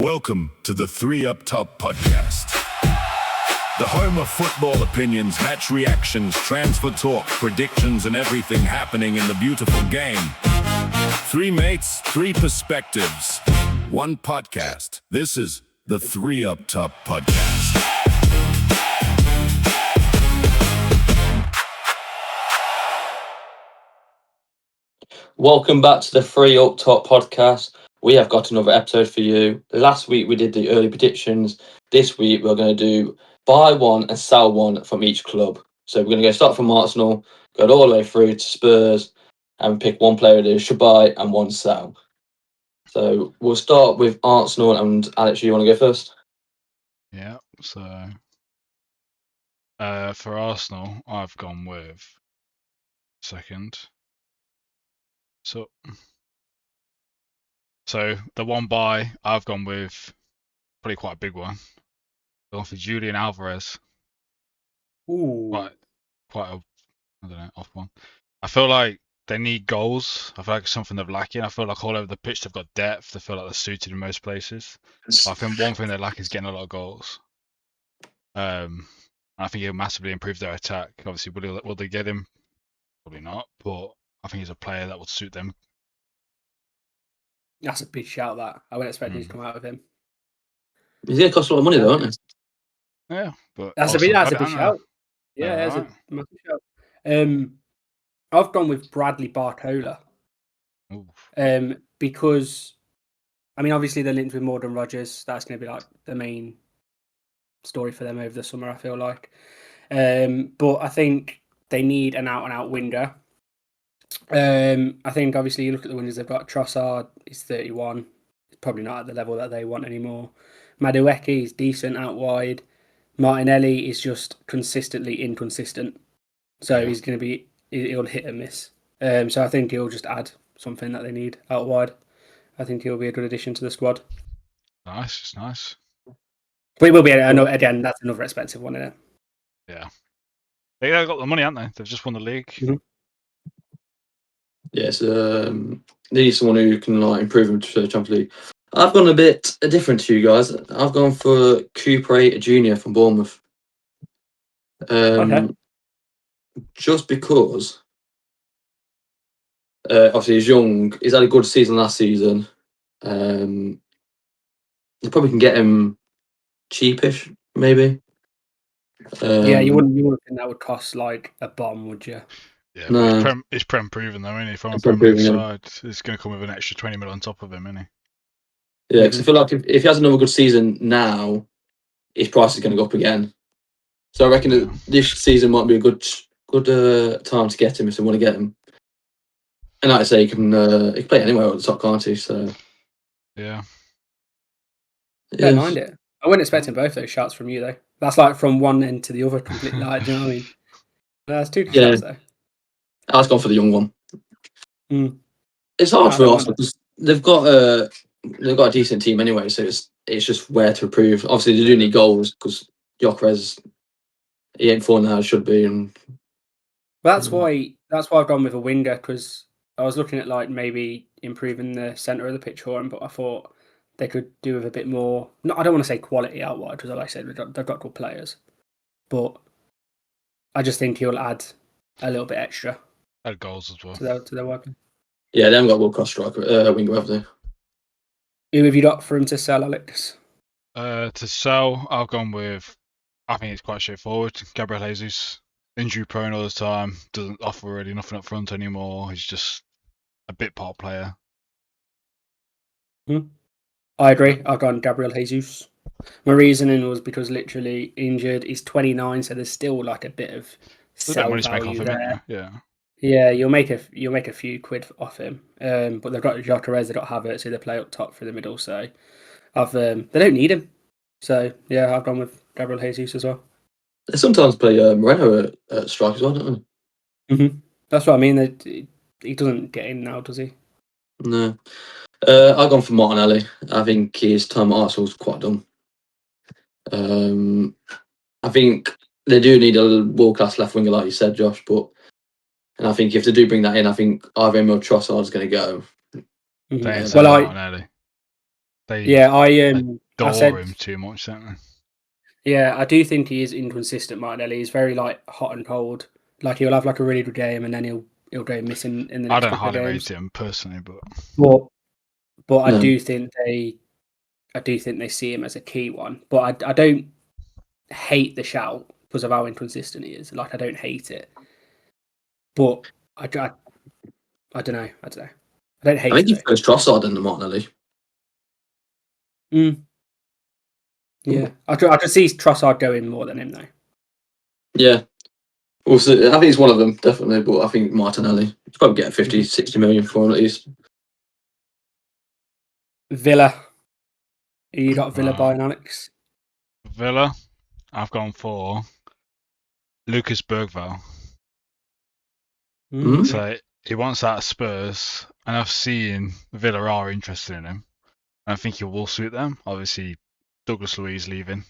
Welcome to the Three Up Top podcast, the home of football opinions, match reactions, transfer talk, predictions, and everything happening in the beautiful game. Three mates, three perspectives, one podcast. This is the Three Up Top podcast. Welcome back to the Free Up Top podcast. We have got another episode for you. Last week we did the early predictions. This week we're going to do buy one and sell one from each club. So we're going to go start from Arsenal, go all the way through to Spurs, and pick one player that should buy and one sell. So we'll start with Arsenal, and Alex, you want to go first? Yeah, so for Arsenal, I've gone with second. So the one buy I've gone with probably quite a big one. I've gone for Julian Alvarez. Ooh. Quite a I don't know, off one. I feel like they need goals. I feel like it's something they're lacking. I feel like all over the pitch they've got depth. I feel like they're suited in most places. But I think one thing they lack is getting a lot of goals. I think he'll massively improve their attack. Obviously, will they get him? Probably not. But I think he's a player that would suit them. That's a big shout, that. I wouldn't expect him to come out of him. He's going to cost a lot of money, though, aren't he? Yeah, but That's a big shout. Yeah, that's a massive shout. I've gone with Bradley Barcola. Because, I mean, obviously they're linked with Morgan Rogers. That's going to be like the main story for them over the summer, I feel like. But I think they need an out-and-out winger. I think obviously you look at the wingers they've got. Trossard is 31. He's probably not at the level that they want anymore. Madueke is decent out wide. Martinelli is just consistently inconsistent. So he's going to be, he'll hit and miss. So I think he'll just add something that they need out wide. I think he'll be a good addition to the squad. Nice, it's nice. But it will be, again, that's another expensive one, isn't it? Yeah. They've got the money, haven't they? They've just won the league. Mm-hmm. Yes, they need someone who can improve them to the Champions League. I've gone a bit different to you guys. I've gone for Coupe Jr. from Bournemouth. Okay. Just because, obviously he's young. He's had a good season last season. They probably can get him cheapish, maybe. Yeah, you wouldn't think that would cost like a bomb, would you? Yeah, no. But it's Prem proven though, isn't he? From a Premier League side, it's going to come with an extra 20 mil on top of him, isn't he? Yeah, because I feel like if he has another good season now, his price is going to go up again. So I reckon that this season might be a good time to get him if they want to get him. And like I say, he can play anywhere at the top, can't he? So yeah. Don't mind it. I wouldn't expect both those shots from you though. That's like from one end to the other completely. Like, do you know what I mean? That's two shots though. I was gone for the young one. It's hard for Arsenal because they've got a decent team anyway, so it's just where to improve. Obviously, they do need goals because Gyökeres, he ain't falling how it should be, and that's why I've gone with a winger, because I was looking at like maybe improving the centre of the pitch for him, but I thought they could do with a bit more. No, I don't want to say quality out wide because, like I said, they've got good players, but I just think he'll add a little bit extra. Add goals as well to their weapon. Yeah, they haven't got world-class striker winger, have they? Who have you got for him to sell, Alex? To sell, I've gone with. I think it's quite straightforward. Gabriel Jesus, injury prone all the time, doesn't offer really nothing up front anymore. He's just a bit part player. I agree. I've gone Gabriel Jesus. My reasoning was because literally injured. He's 29, so there's still like a bit of sell value there. Yeah, you'll make a few quid off him. But they've got Gyökeres, they've got Havertz, who they play up top through the middle. So they don't need him. So yeah, I've gone with Gabriel Jesus as well. They sometimes play Moreno at strike as well, don't they? That's what I mean. He doesn't get in now, does he? No. I've gone for Martinelli. I think his time at Arsenal's quite done. I think they do need a world-class left winger, like you said, Josh. And I think if they do bring that in, I think either him or Trossard is going to go. Well, They Yeah, I adore said him too much, don't they? yeah, I do think he is inconsistent, Martinelli. He's very like hot and cold. Like he'll have like a really good game and then he'll go missing in the I next don't couple of highly games. rate him personally, but But I No. do think they see him as a key one. But I don't hate the shout because of how inconsistent he is. Like I don't hate it. But I don't know. I don't know. I don't hate I think he it goes Trossard in the Martinelli. though. Yeah, I could see Trossard going more than him though. Yeah. Also, I think it's one of them, definitely, but I think Martinelli. He's probably get 50, 60 million for him at least. Villa. You got Villa buying Alex? Villa, I've gone for Lucas Bergvall. Mm. So he wants that at Spurs, and I've seen Villa are interested in him. And I think he will suit them. Obviously, Douglas Luiz leaving.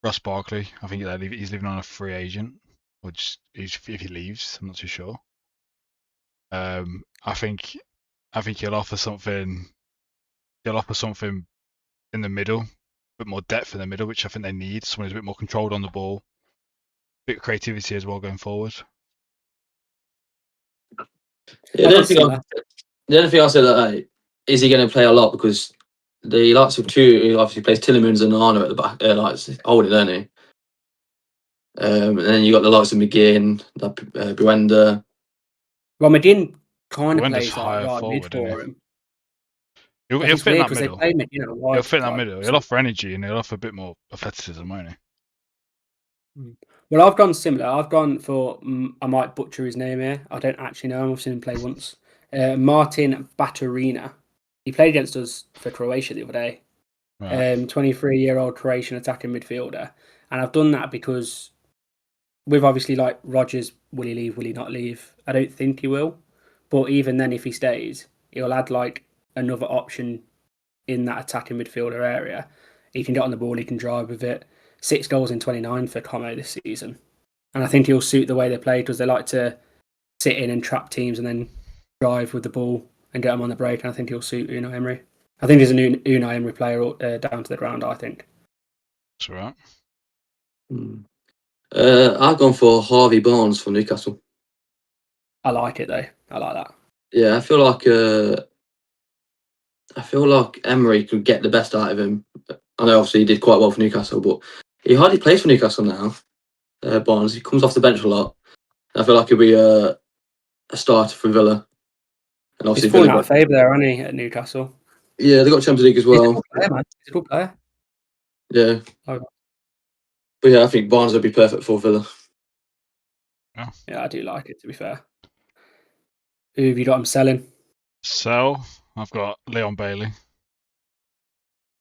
Ross Barkley, I think he's leaving on a free agent, or just if he leaves, I'm not too sure. I think he'll offer something. He'll offer something in the middle, a bit more depth in the middle, which I think they need. Someone who's a bit more controlled on the ball, a bit of creativity as well going forward. Yeah, the only thing I'll say that is he going to play a lot because the likes of two, he obviously plays Tillemans and Arno at the back, like holding, don't he? And then you got the likes of McGinn, Buenda. Well, McGinn kind of Buenda's plays like higher right forward, mid isn't he? for him. He'll Like, it's fit in weird that because they middle. play McGinn wide. He'll fit in that like, middle. He'll offer energy and he'll offer a bit more athleticism, won't he? Well, I've gone similar. I've gone for I might butcher his name here. I don't actually know him. I've seen him play once. Martin Baturina. He played against us for Croatia the other day. Right. 23-year-old Croatian attacking midfielder, and I've done that because with obviously like Rodgers, will he leave? Will he not leave? I don't think he will. But even then, if he stays, he'll add like another option in that attacking midfielder area. He can get on the ball. He can drive with it. 6 goals in 29 for Como this season. And I think he'll suit the way they play because they like to sit in and trap teams and then drive with the ball and get them on the break. And I think he'll suit Unai Emery. I think he's a new Unai Emery player down to the ground, I think. That's right. I've gone for Harvey Barnes from Newcastle. I like it, though. I like that. Yeah, I feel like Emery could get the best out of him. I know obviously he did quite well for Newcastle, but he hardly plays for Newcastle now. Barnes, he comes off the bench a lot. I feel like he'll be a starter for Villa. And obviously He's falling Villa out of favour there, hasn't he, at Newcastle? Yeah, they got Champions League as He's a well. good player, man. He's a good player. Yeah. Okay. But yeah, I think Barnes would be perfect for Villa. Yeah, I do like it, to be fair. Who have you got him selling? So I've got Leon Bailey.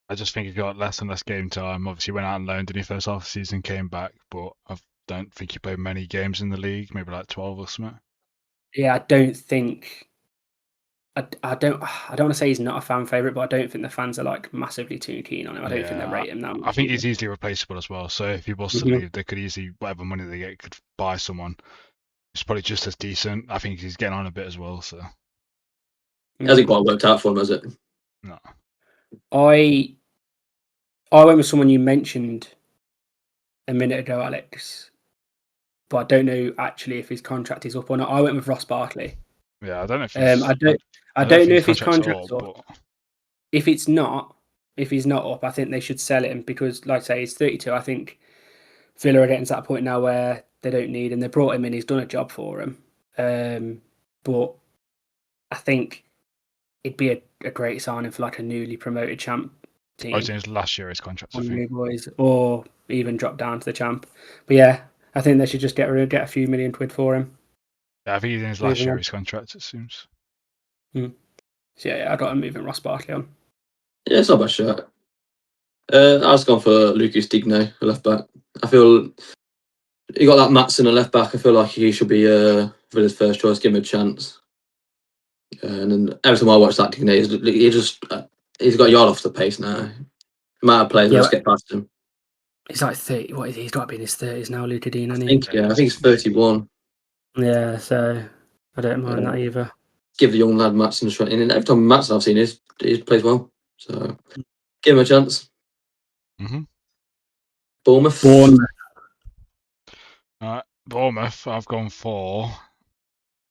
I just think he got less and less game time. Obviously, went out and loaned in the first half of the season, came back, but I don't think he played many games in the league, maybe like 12 or something. Yeah, I don't think. I don't want to say he's not a fan favourite, but I don't think the fans are like massively too keen on him. I don't think they rate him that much. I think he's easily replaceable as well. So if he was to leave, they could easily, whatever money they get, could buy someone who's probably just as decent. I think he's getting on a bit as well. So It hasn't quite worked out for him, has it? No. I went with someone you mentioned a minute ago, Alex, but I don't know actually if his contract is up or not. I went with Ross Barkley. Yeah, I don't know if I don't know if his contract's up. up. If he's not up, I think they should sell him because, like I say, he's 32. I think Villa are getting to that point now where they don't need him. They brought him in. He's done a job for him. But I think it'd be a great signing for like a newly promoted champ team. I think it's last year his contract, I think. Boys, or even drop down to the champ. But yeah, I think they should just get a few million quid for him. Yeah, I think he's in his last year of his contract, it seems. So yeah, I got him moving Ross Barkley on. Yeah, it's not a bad shot. I was gone for Lucas Digne, a left back. I feel you got that Matson, a left back. I feel like he should be Villa's first choice. Give him a chance. And then every time I watch that Digne, he's got a yard off the pace now. Amount of players just get past him. He's like 30. What is he? He's got to be in his 30s now, Luca Dean, hasn't he? I think he's 31. Yeah, so I don't mind that either. give the young lad Matson a shot in. And every time Matson I've seen, he plays well. So give him a chance. Mm-hmm. Bournemouth. Bournemouth, I've gone for.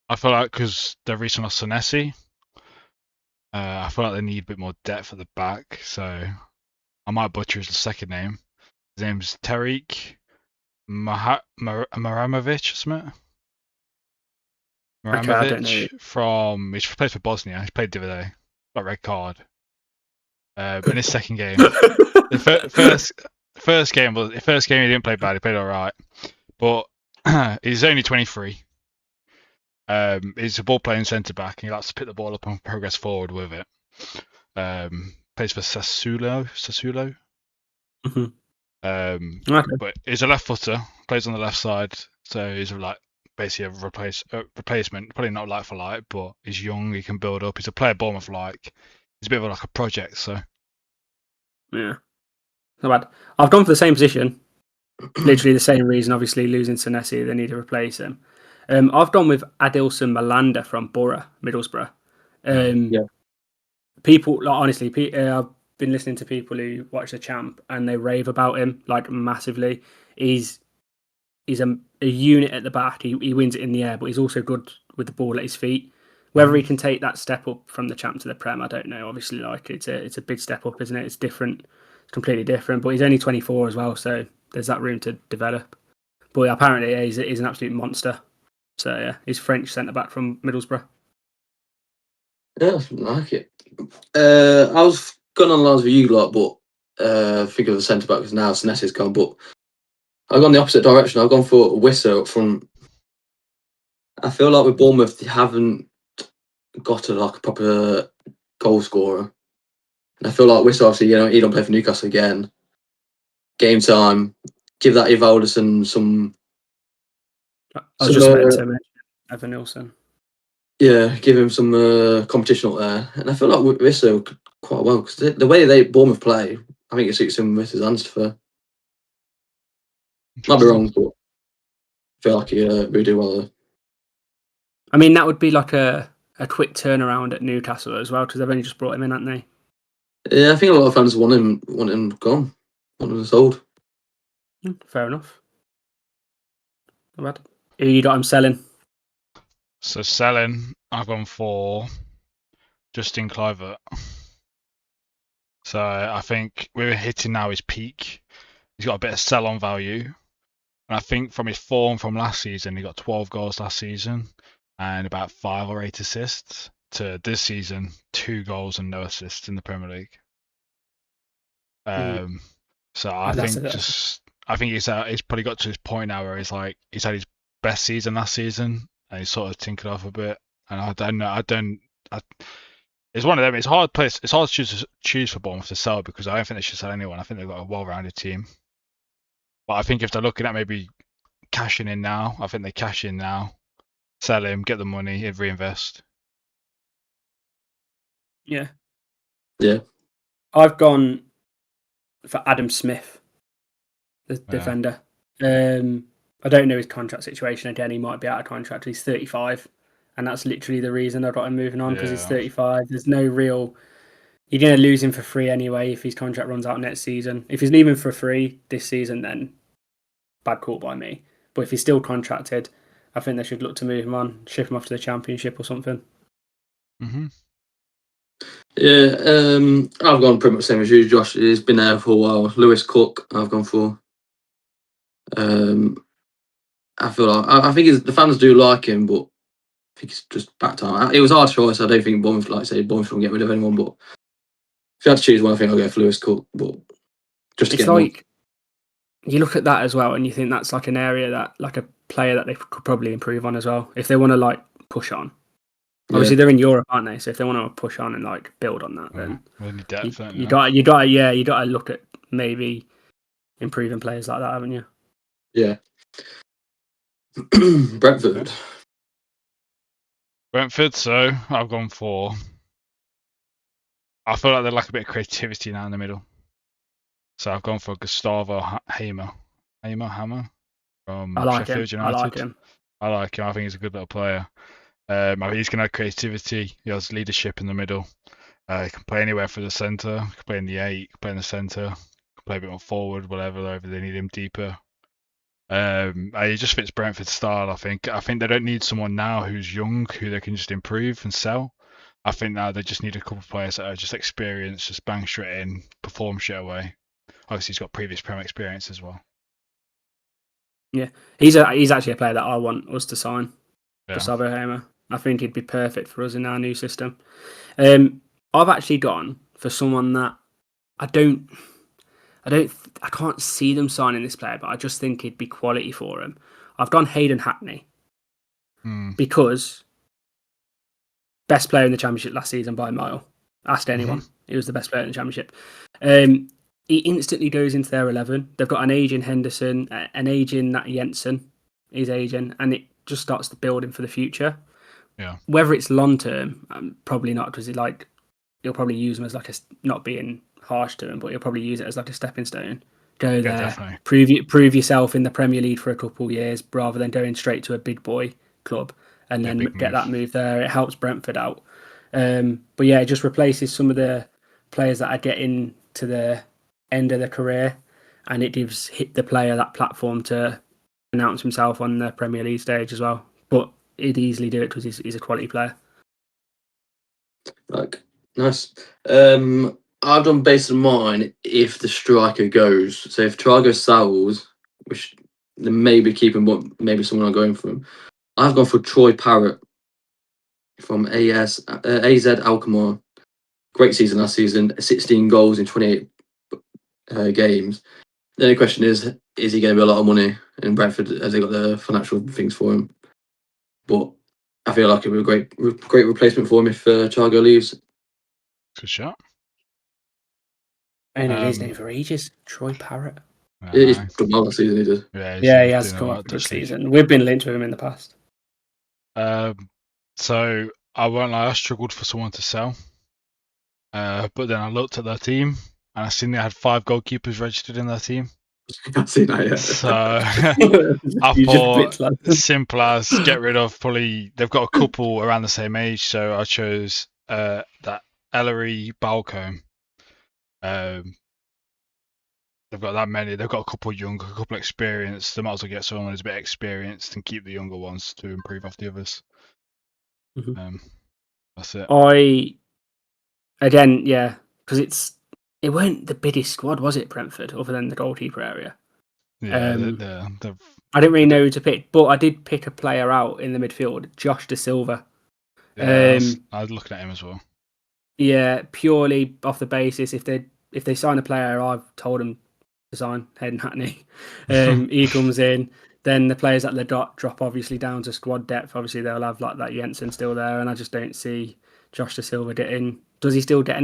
I feel like because they're recently lost Senesi, I feel like they need a bit more depth at the back. So I might butcher his second name. His name's Tariq Maramovic, or something. Okay, I don't know. Maramovic he plays for Bosnia. He played the other day. Got a red card. In his second game, the first game he didn't play bad. He played all right, but he's only 23. He's a ball playing centre back, and he likes to pick the ball up and progress forward with it. Plays for Sassuolo. Mhm. Okay. But he's a left footer, plays on the left side, so he's like basically a replacement. Probably not like for like, but he's young. He can build up. He's a player Bournemouth like. He's a bit of like a project. So yeah, not bad. I've gone for the same position. Literally the same reason. Obviously, losing Senesi, they need to replace him. I've gone with Adilson Malanda from Middlesbrough. People, like, honestly, I've been listening to people who watch the Champ and they rave about him like massively. He's a unit at the back. He wins it in the air, but he's also good with the ball at his feet. Whether he can take that step up from the Champ to the Prem, I don't know. Obviously, like it's a big step up, isn't it? It's different. It's completely different. But he's only 24 as well, so there's that room to develop. But apparently, yeah, he's an absolute monster. So yeah, he's French centre back from Middlesbrough. Yeah, I like it. I was going on lines with you lot, but think of the centre back because now Senesi's gone. But I've gone the opposite direction. I've gone for Wissa up front. I feel like with Bournemouth, they haven't got a proper goal scorer. And I feel like Wissa, obviously, he don't play for Newcastle again. Game time, give that Eve Alderson some. I was just about to mention Evan Nilsson. Yeah, give him some competition up there. And I feel like Wissa quite well because the way Bournemouth play, I think it suits him with his hands to fair. Might be wrong, but I feel like he really do well there. I mean, that would be like a quick turnaround at Newcastle as well because they've only just brought him in, haven't they? Yeah, I think a lot of fans want him gone, want him sold. Fair enough. Not bad. Who you got him selling? So selling, I've gone for Justin Kluivert. So I think we're hitting now his peak. He's got a bit of sell-on value. And I think from his form from last season, he got 12 goals last season and about 5 or 8 assists. To this season, 2 goals and no assists in the Premier League. So I think he's probably got to his point now where he's had his best season last season and he's sort of tinkered off a bit. And I don't know. It's one of them. It's hard to choose for Bournemouth to sell because I don't think they should sell anyone. I think they've got a well-rounded team. But I think if they're looking at maybe cashing in now, I think they cash in now, sell him, get the money, and reinvest. Yeah. Yeah. I've gone for Adam Smith, the defender. I don't know his contract situation. Again, he might be out of contract. He's 35. And that's literally the reason I got him moving on because he's 35. There's no real. You're going to lose him for free anyway if his contract runs out next season. If he's leaving for free this season, then bad call by me. But if he's still contracted, I think they should look to move him on, ship him off to the Championship or something. Mm-hmm. Yeah, I've gone pretty much the same as you, Josh. He's been there for a while. Lewis Cook, I've gone for. I feel like I think the fans do like him, but I think it's just back time. It was our choice. I don't think Bournemouth, like I say, Bournemouth won't get rid of anyone. But if you had to choose one, I think I'll go for Lewis Cook. But just to it's get like you look at that as well, and you think that's like an area that, like a player that they could probably improve on as well if they want to like push on. Obviously, they're in Europe, aren't they? So if they want to push on and like build on that, then you got to look at maybe improving players like that, haven't you? Yeah. Brentford. So I've gone for. I feel like they lack a bit of creativity now in the middle. So I've gone for Gustavo Hamer from Sheffield United. I like him. I like him. I think he's a good little player. He's going to have creativity. He has leadership in the middle. He can play anywhere for the centre. He can play in the 8. He can play in the centre. He can play a bit more forward, whatever they need him deeper. He just fits Brentford's style. I think they don't need someone now who's young, who they can just improve and sell. I think now they just need a couple of players that are just experienced, just bang straight in, perform straight away. Obviously, he's got previous Premier experience as well. Yeah, he's actually a player that I want us to sign. Yeah. Gustavo Hamer. I think he'd be perfect for us in our new system. I've actually gone for someone that I can't see them signing this player, but I just think he'd be quality for him. I've gone Hayden Hackney because best player in the Championship last season by a mile. Asked anyone, he was the best player in the Championship. He instantly goes into their 11. They've got an aging Henderson, an aging Nat Jensen. He's aging, and it just starts the building for the future. Yeah. Whether it's long term, probably not, because he'll probably use him as like not being harsh to him, but he'll probably use it as like a stepping stone. Go there, definitely. prove yourself in the Premier League for a couple of years, rather than going straight to a big boy club and then get that move there. It helps Brentford out. But yeah, it just replaces some of the players that are getting to the end of their career, and it gives the player that platform to announce himself on the Premier League stage as well. But he'd easily do it because he's a quality player. Like, nice. I've done based on mine if the striker goes. So if Thiago Salles, which they may be keeping, but maybe someone I'm going for him. I've gone for Troy Parrott from AZ Alkmaar. Great season last season, 16 goals in 28 games. The only question is he going to be a lot of money in Brentford as they got the financial things for him? But I feel like it would be a great replacement for him if Thiago leaves. Good shot. I ain't heard his name for ages. Troy Parrott. He's done well last season, he did. Yeah, he has come up this season. We've been linked with him in the past. So I won't lie, I struggled for someone to sell. But then I looked at their team and I seen they had 5 goalkeepers registered in their team. I've seen that, yeah. So I thought simple as get rid of probably they've got a couple around the same age, so I chose that Ellery Balcombe. They've got that many. They've got a couple young, a couple experienced. They might as well get someone who's a bit experienced and keep the younger ones to improve off the others. That's it. Because it weren't the biggest squad, was it, Brentford, other than the goalkeeper area? Yeah, I didn't really know who to pick, but I did pick a player out in the midfield, Josh Da Silva. Yeah, I was looking at him as well. Yeah, purely off the basis if they sign a player, I've told them to sign Hayden Hackney. He comes in, then the players at the dot drop obviously down to squad depth. Obviously they'll have like that Jensen still there, and I just don't see Josh Da Silva getting. Does he still get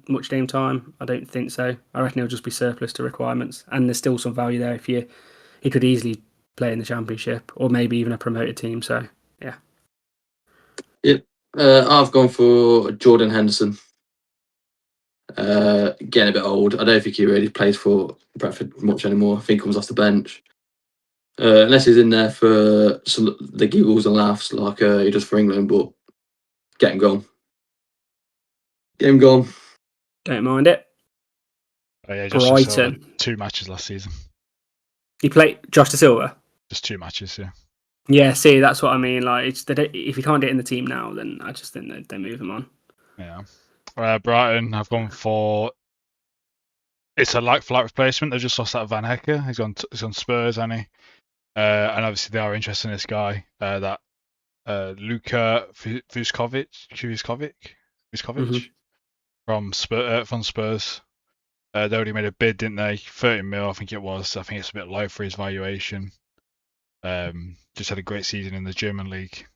much game time? I don't think so. I reckon he'll just be surplus to requirements, and there's still some value there he could easily play in the Championship or maybe even a promoted team. So yeah. Yep. I've gone for Jordan Henderson. Getting a bit old. I don't think he really plays for Brentford much anymore. I think he comes off the bench. Unless he's in there for the giggles and laughs like he does for England, but get him gone. Get him gone. Don't mind it. Oh, yeah, Brighton. 2 matches last season. He played Josh Da Silva? Just 2 matches, yeah. Yeah, see, that's what I mean. Like, if you can't get in the team now, then I just think they move him on. Yeah. Brighton, I've gone for. It's a like-for-like replacement. They've just lost that Van Hecke. He's on Spurs, hasn't he? And obviously they are interested in this guy, that Luka Vuskovic from Spurs. They already made a bid, didn't they? 30 mil, I think it was. I think it's a bit low for his valuation. Just had a great season in the German league.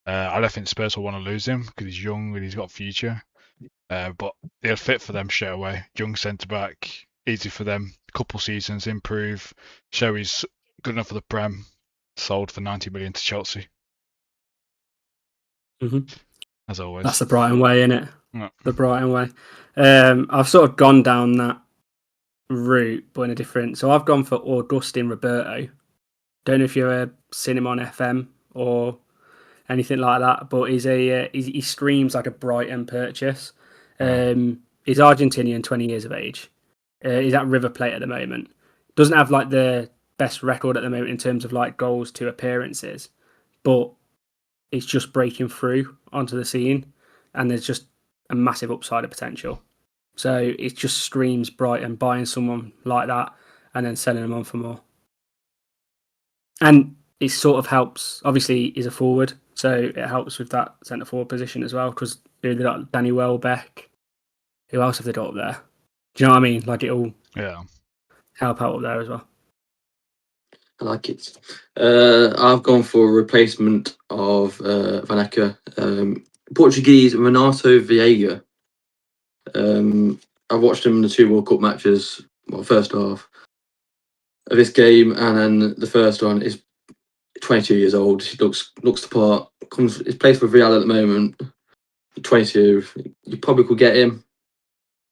I don't think Spurs will want to lose him because he's young and he's got future. But he'll fit for them straight away. Young centre back, easy for them. Couple seasons, improve, show he's good enough for the Prem. Sold for 90 million to Chelsea. As always. That's the Brighton way, isn't it? Yeah. The Brighton way. I've sort of gone down that route, but in a different. So I've gone for Augustin Roberto. Don't know if you've seen him on FM or anything like that. But he screams like a Brighton purchase. Wow. He's Argentinian, 20 years of age. He's at River Plate at the moment. Doesn't have like the best record at the moment in terms of like goals to appearances, but it's just breaking through onto the scene, and there's just a massive upside of potential. So it just screams Brighton buying someone like that and then selling them on for more. And it sort of helps. Obviously, he's a forward, so it helps with that centre forward position as well. Because they've got Danny Welbeck. Who else have they got up there? Do you know what I mean? Like it'll help out up there as well. I like it. I've gone for a replacement of Vaneka. Portuguese Renato Vieira. I watched him in the 2 World Cup matches. Well, first half of this game, and then the first one is 22 years old. He looks the part. He plays for Real at the moment. 22. You probably could get him.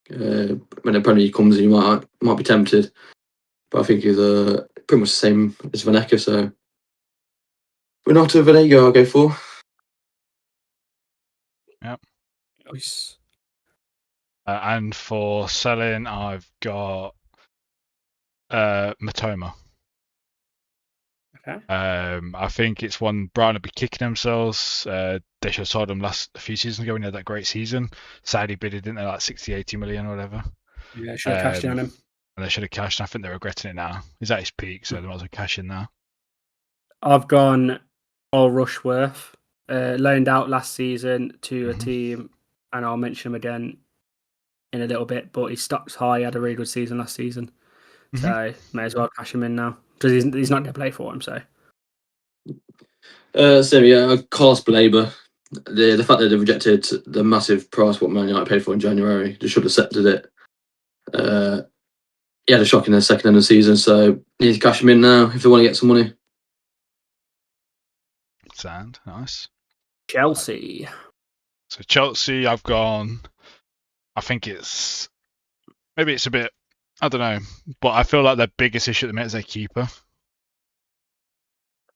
When the Premier League comes in, you might be tempted. But I think he's pretty much the same as Vaneka, so Renato Vanega I'll go for. Yep. Nice. And for selling, I've got Matoma. Okay. I think it's one Brighton will be kicking themselves. They should have sold him a few seasons ago when he had that great season. Sadly bidded, didn't they, like 60, 80 million or whatever. Yeah, should have cashed in on him. And they should have cashed, and I think they're regretting it now. He's at his peak, so they might as well cash in now. I've gone all Rushworth, loaned out last season to a team, and I'll mention him again in a little bit, but his stock's high. He had a really good season last season. So may as well cash him in now. Because he's not going to play for him, so. Carlos Baleba. The fact that they rejected the massive price what Man United paid for in January, they should have accepted it. He had a shock in the second end of the season, so need to cash him in now if they want to get some money. Sound nice. Chelsea. So Chelsea, I've gone. I think maybe it's a bit. I don't know, but I feel like their biggest issue at the minute is their keeper.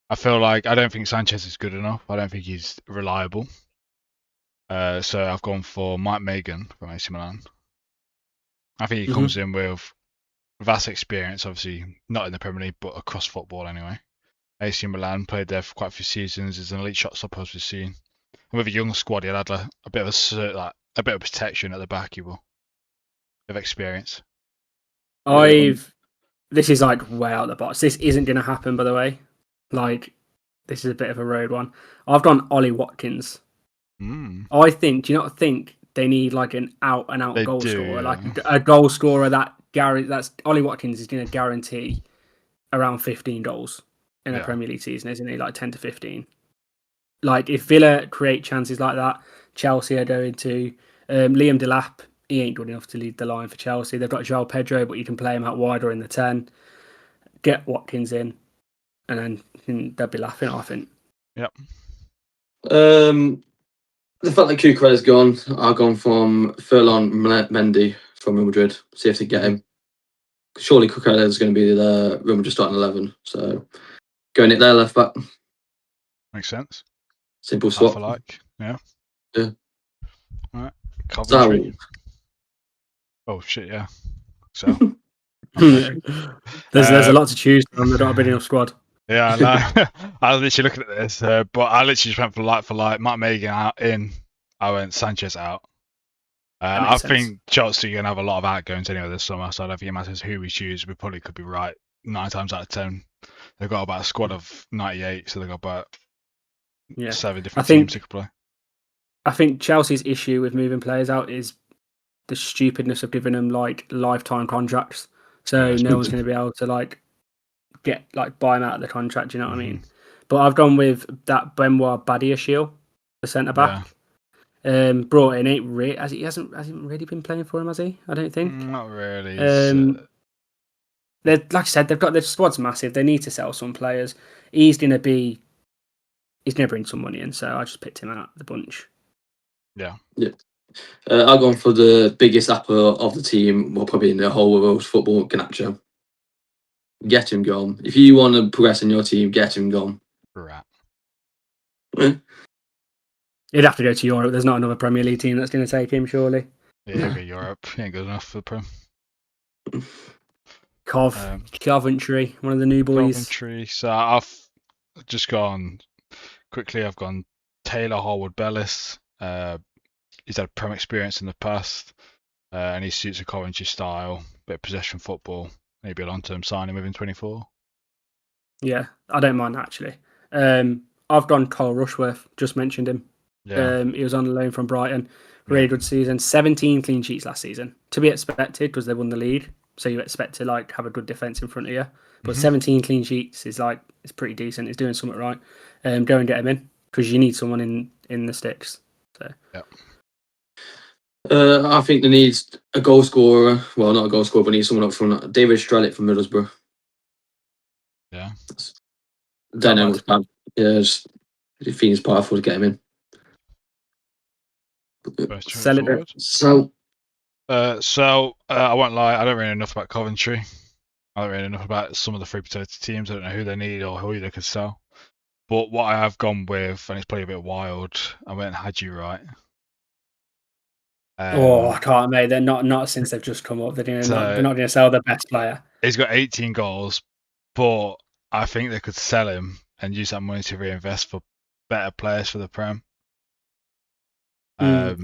I feel like I don't think Sanchez is good enough. I don't think he's reliable. So I've gone for Mike Magan from AC Milan. I think he comes in with vast experience, obviously not in the Premier League, but across football anyway. AC Milan, played there for quite a few seasons. He's an elite shot stopper, as we've seen. And with a young squad, he had a bit of protection at the back. He will of experience. This is like way out of the box. This isn't going to happen, by the way. Like, this is a bit of a road one. I've gone Ollie Watkins. I think. Do you not think they need like an out and out goal scorer, like a goal scorer that's Ollie Watkins is going to guarantee around 15 goals in a Premier League season, isn't he? Like 10 to 15. Like if Villa create chances like that, Chelsea are going to Liam Delap. He ain't good enough to lead the line for Chelsea. They've got João Pedro, but you can play him out wider in the 10. Get Watkins in, and then they'll be laughing, I think. Yep. The fact that Cucurella's gone, I've gone from Ferland Mendy from Real Madrid. See if they get him. Surely Cucurella's going to be the Real Madrid starting 11. So going it there, left back. Makes sense. Simple swap. Half alike. Yeah. Yeah. All right. Coventry. Oh shit! Yeah. So there's a lot to choose from. They've got a big enough squad. Yeah, I know. I was literally looking at this, but I literally just went for like. Mike Magan out in. I went Sanchez out. I think Chelsea are going to have a lot of outgoings anyway this summer, so I don't think it matters who we choose. We probably could be right 9 times out of 10. They've got about a squad of 98, so they've got about 7 different teams they could play. I think Chelsea's issue with moving players out is the stupidness of giving them like lifetime contracts. So no one's going to be able to like buy them out of the contract. Do you know what I mean? But I've gone with that Benoit Badiashile, the centre back. Brought in he hasn't really been playing for him, has he? I don't think. Not really. Like I said, they've got their squad's massive. They need to sell some players. He's going to bring some money in, so I just picked him out of the bunch. Yeah. I've gone for the biggest apple of the team, well, probably in the whole world football, Garnacho. Get him gone. If you want to progress in your team, get him gone. Right. He'd have to go to Europe. There's not another Premier League team that's going to take him, surely. Yeah, go Europe. He ain't good enough for the Prem. Coventry, one of the new boys. Coventry. So I've just gone quickly. I've gone Taylor Harwood-Bellis. He's had Prem experience in the past, and he suits a Coventry style, bit of possession football, maybe a long-term signing within 24. Yeah, I don't mind actually. I've gone Kyle Rushworth. Just mentioned him. Yeah. He was on loan from Brighton. Really good season. 17 clean sheets last season. To be expected because they won the league. So you expect to like have a good defence in front of you. But 17 clean sheets is like it's pretty decent. He's doing something right. Go and get him in because you need someone in the sticks. So Yeah. I think they need a goal scorer. Well, not a goal scorer, but need someone up front. David Strellick from Middlesbrough. Yeah. Don't know what's bad. Yeah, just I think it's powerful to get him in. Sell it. Forward. So I won't lie, I don't really know enough about Coventry. I don't really know enough about some of the free potato teams. I don't know who they need or who they could sell. But what I have gone with, and it's probably a bit wild, I went and had you right. I can't, mate. They're not since they've just come up. They're not going to sell the best player. He's got 18 goals, but I think they could sell him and use that money to reinvest for better players for the Prem.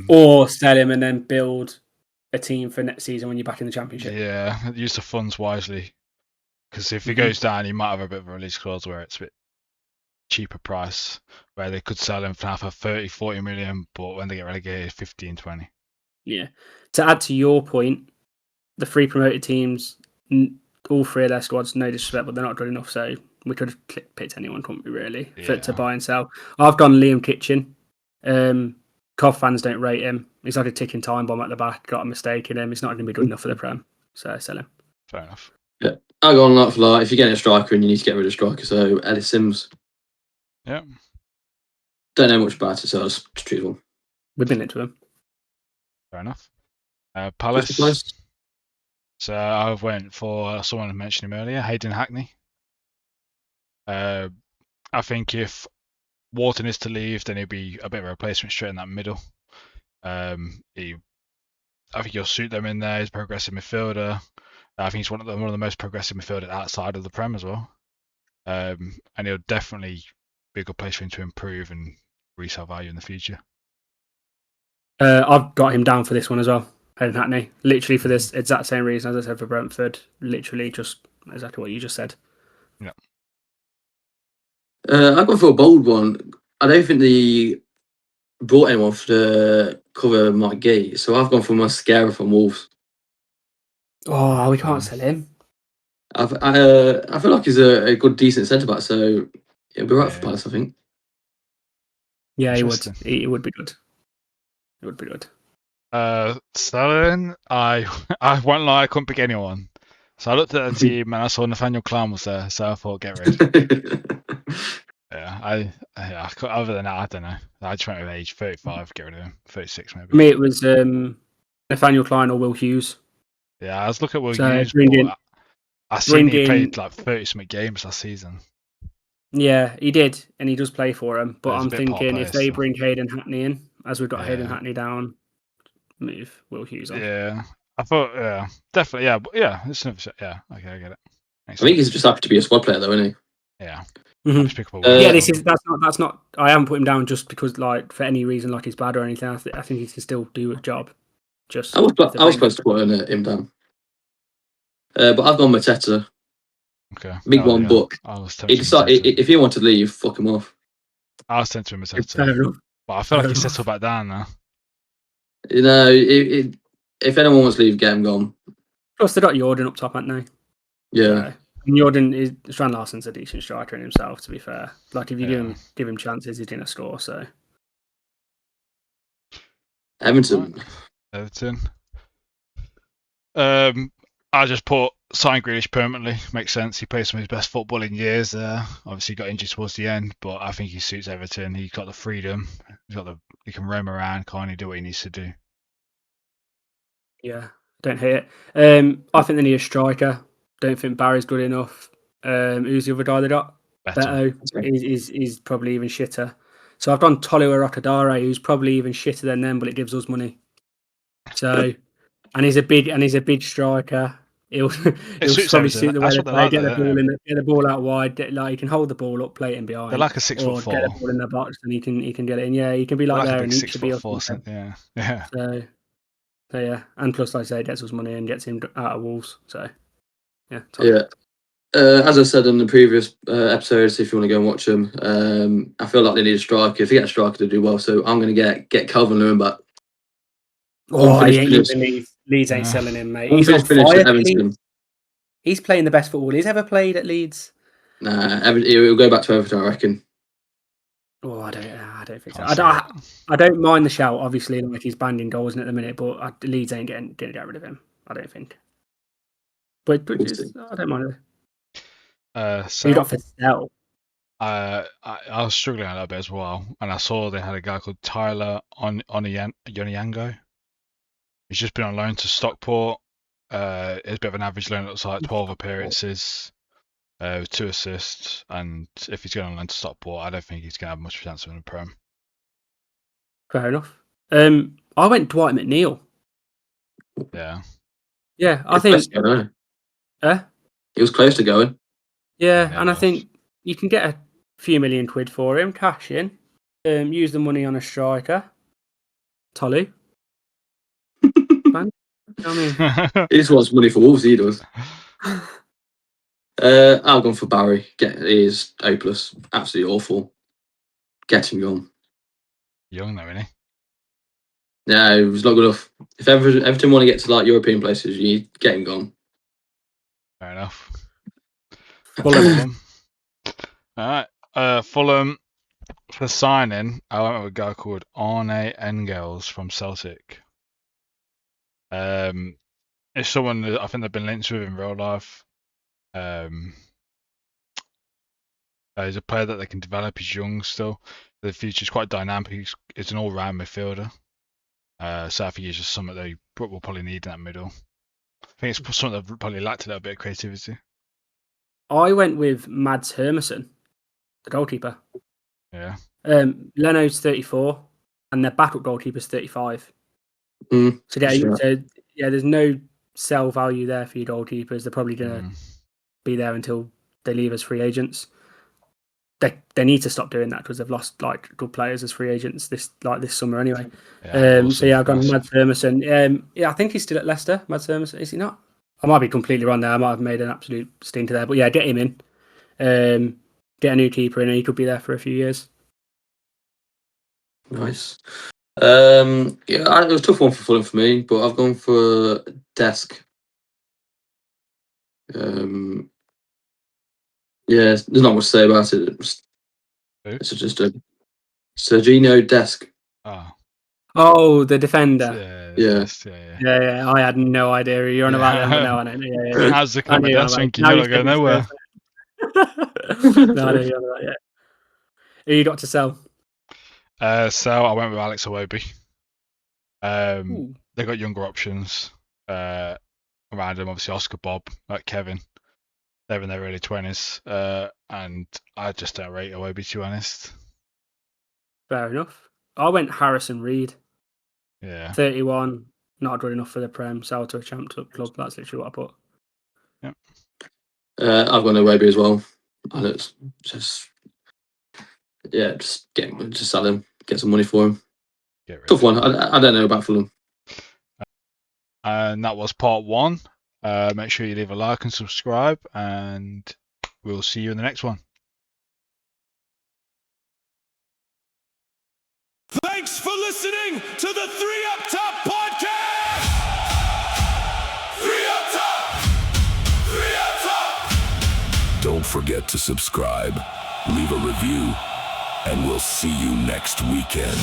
Or sell him and then build a team for next season when you're back in the Championship. Yeah, use the funds wisely. Because if he goes down, he might have a bit of a release clause where it's a bit cheaper price, where they could sell him for half of 30, 40 million, but when they get relegated, 15, 20. Yeah. To add to your point, the free promoted teams, all three of their squads, no disrespect, but they're not good enough. So we could have picked anyone, couldn't we, really, to buy and sell. I've gone Liam Kitchen. Cov fans don't rate him. He's like a ticking time bomb at the back. Got a mistake in him. He's not going to be good enough for the Prem. So sell him. Fair enough. Yeah, I go on like for like. If you're getting a striker and you need to get rid of a striker, so Ellis Sims. Yeah. Don't know much about it, so I'll just choose one. We've been into him. Fair enough. Palace. So I went for someone who mentioned him earlier, Hayden Hackney. I think if Wharton is to leave, then he'll be a bit of a replacement straight in that middle. I think he'll suit them in there. He's a progressive midfielder. I think he's one of the most progressive midfielders outside of the Prem as well. And he'll definitely be a good place for him to improve and resell value in the future. I've got him down for this one as well, Hayden Hackney. Literally for this exact same reason as I said for Brentford. Literally just exactly what you just said. Yeah. I've gone for a bold one. I don't think they brought anyone to cover Mike Gate, so I've gone for Mascara from Wolves. Oh, we can't sell him. I feel like he's a good, decent centre back, so it'll be right for Palace, I think. Yeah, he would. He would be good. It would be good. Sterling, I won't lie, I couldn't pick anyone. So I looked at the team and I saw Nathaniel Clown was there, so I thought get rid. Other than that, I don't know. I just went with age 35, get rid of him. 36 maybe. For me, it was Nathaniel Klein or Will Hughes. Yeah, I was looking at Will Hughes, but I seen he played like 30-something games last season. Yeah, he did, and he does play for him. But I'm thinking if they still. bring Hayden Hackney in, as we've got Hayden Hackney down, move Will Hughes on. Yeah, I thought, definitely, it's another shot. Yeah, okay, I get it. I think he's just happy to be a squad player, though, isn't he? Yeah. Yeah, that's not. I haven't put him down just because, like, for any reason, like he's bad or anything. I think he can still do a job. Just I was close to putting him down, but I've gone Mateta. Okay. Big one, but if he wanted to leave, fuck him off. I was tempted with Mateta, but I feel like he's settled back down now. You know, if anyone wants to leave, get him gone. Plus, they got Jordan up top, haven't they? Yeah. And Jordan Strand Larsen's a decent striker in himself, to be fair. Like, if you give him chances, he's going to score, so. Everton. I just put sign Grealish permanently. Makes sense. He played some of his best football in years there. Obviously got injured towards the end, but I think he suits Everton. He's got the freedom. He can roam around, kind of do what he needs to do. Yeah, don't hate it. I think they need a striker. Don't think Barry's good enough. Who's the other guy they got? Beto. He's probably even shitter. So I've done Tolu Arotadare, who's probably even shitter than them, but it gives us money. So, and he's a big striker. He'll suits probably everything. suit the way That's they what they play. like, Get though, the don't ball they? get the ball out wide. Like he can hold the ball up, play it in behind. They're like a 6'4". Or get the ball in the box and he can get it in. Yeah, he can be They're like like a there big and he should be 6'4". Yeah. So yeah, and plus, like I say, it gets us money and gets him out of Wolves. So yeah, top. Yeah. As I said in the previous episodes, if you want to go and watch them, I feel like they need a striker. If they get a striker, they do well. So I'm going to get Calvert-Lewin back. Oh, he ain't Unfinished leaving Leeds. Leeds ain't Yeah. selling him, mate. He's on Unfinished finish fire. at Everton. He's playing the best football he's ever played at Leeds. Nah, he'll go back to Everton, I reckon. Oh, I don't think so. Can't say I don't mind the shout. Obviously, like he's banding goals at the minute, but Leeds ain't going to get rid of him. I don't think. But I don't mind it. So You got for sell. I was struggling a little bit as well, and I saw they had a guy called Tyler Oniyango. He's just been on loan to Stockport. It's a bit of an average loan. It looks like 12 appearances, with 2 assists, and if he's going on loan to Stockport, I don't think he's going to have much chance of in the Prem. Fair enough. I went Dwight McNeil. Yeah. Yeah, I think. He was close to going. Yeah, Yeah, and I well. think you can get a few million quid for him, cash in. Use the money on a striker. Tolu. Man, I mean, He just wants money for Wolves, he does. I've gone for Barry. He is hopeless. Absolutely awful. Get him gone. Young though, isn't he? No, it was not good enough. If Everton want to get to like European places, you need to get him gone. Fair enough. Fulham. All right. Fulham for signing. I went with a guy called Arne Engels from Celtic. It's someone that I think they've been linked with in real life. He's a player that they can develop. He's young still. The future's quite dynamic. He's an all-round midfielder. So I think he's just something they will probably need in that middle. I think it's something they've probably lacked a little bit of creativity. I went with Mads Hermansen, the goalkeeper. Yeah. Leno's 34, and their backup goalkeeper's 35. Mm, So yeah, sure. there's no sell value there for your goalkeepers. They're probably gonna be there until they leave as free agents. They need to stop doing that because they've lost like good players as free agents this summer anyway. So yeah, I've gone Mads Hermansen. Yeah, I think he's still at Leicester. Mads Hermansen, is he not? I might be completely wrong there. I might have made an absolute stinker there, but yeah, get him in. Get a new keeper in, and he could be there for a few years. Nice. It was a tough one for Fulham for me, but I've gone for Desk. Yeah, there's not much to say about it. It's just a Serginho Desk. Oh, the defender. Yeah. Yeah. I had no idea who you're on about them, but now I know. Yeah. How's the club that's thinking you're not going nowhere? No, I know you're on about, yeah. Who you got to sell? So I went with Alex Iwobi. They got younger options around him. Obviously, Oscar Bob, like Kevin. They're in their early 20s, and I just don't rate Iwobi, to be honest. Fair enough. I went Harrison Reed. Yeah. 31, not good enough for the Prem. Sell to a champ club. That's literally what I put. Yep. I've gone Iwobi as well, and it's just just sell him, get some money for him. Tough one. I don't know about Fulham. And that was part 1. Make sure you leave a like and subscribe, and we'll see you in the next one. Thanks for listening to the 3 Up Top podcast. 3 Up Top. 3 Up Top. Don't forget to subscribe, leave a review, and we'll see you next weekend.